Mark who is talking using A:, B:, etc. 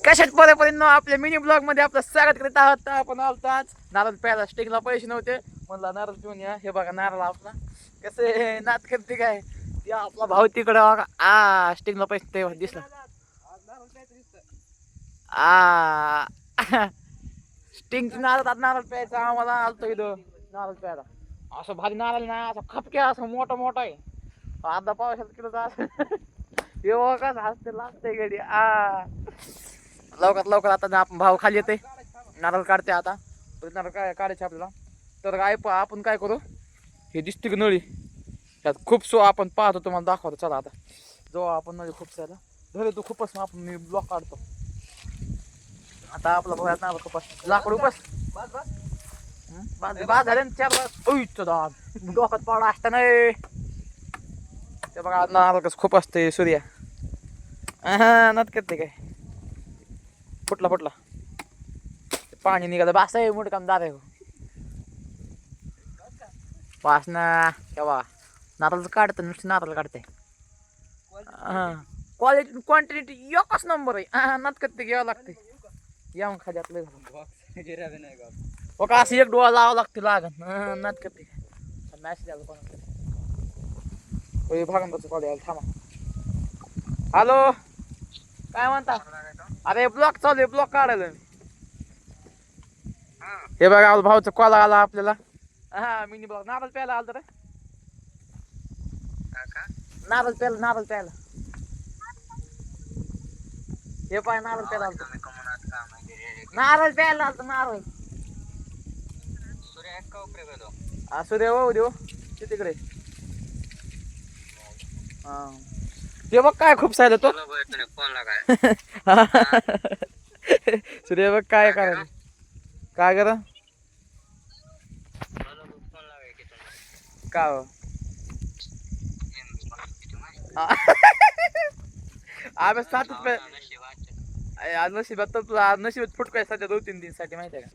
A: कशात पर्यंत आपल्या मिनी ब्लॉग मध्ये आपलं स्वागत करीत आहोत. आपण आलतो आज नारळ प्यायला. स्टिंगला पैसे नव्हते, म्हणला नारळ पिऊन या. हे बघा नारळ आपला कसे नात करते काय ते आपला भाऊ तिकडे बघा. स्टिंगला पैसे ते दिसला. स्टिंग नारळ नारळ प्यायचा आम्हाला आलतो इथं नारळ प्यायला. असं भारी नारळ नाही, असं खपक्या असं मोठा मोठा आहे. अर्धा पावसाचा किलोचा असं एवढं का हसते लागते गडी. लवकर लवकर आता आपण भाव खाली येते, नारळ काढते आता. नारळ काय काढायचे आपल्याला. तर काय आपण काय करू, हे दिसते की नळी त्यात खूप आपण पाहतो, तुम्हाला दाखवतो. चला आता जो आपण नळी खूपसायला धरे तू खूपच आपण मी ब्लॉक काढतो. आता आपला भाऊ नारळ खूपच लाकड उपस बाद झाले 4 दाद डोक्यात पावडा असता नाही. ते बघा नारळ कसं खूप असते. सूर्या नत करते काय फुटला फुटला पाणी निघालं. बास आहे मोठं काम दार आहे वास ना. तेव्हा नारळ काढतं नुसतं नारळ काढते. क्वालिटी क्वांटिटी एकच नंबर आहे. नत करते घ्यावं लागते. या मग खाली आपलं बघा असं एक डोळा लावावं लागते लागन. नत करते मॅच द्यावं कोणाकडे भागन कॉल यायला थांबा. हॅलो काय म्हणता. अरे ब्लॉक चालू आहे, ब्लॉक काढायला. हे बघा भाऊचा कॉल आला आपल्याला. मिनी ब्लॉक नारळ प्यायला आलं रे. नारळ प्यायला नारळ प्यायला. हे पाय नारळ प्यायला आलतो. नारळ प्यायला आलतो नारळ. सूर्य वाहू देऊ ते तिकडे. ते बघ काय खूप सायला तो. सूर्य बघ काय करायचं काय करा का आम्ही 7 रुपये नशिबात तुला नशिबात फुटकाय सध्या 2-3 दिवसासाठी माहिती आहे का.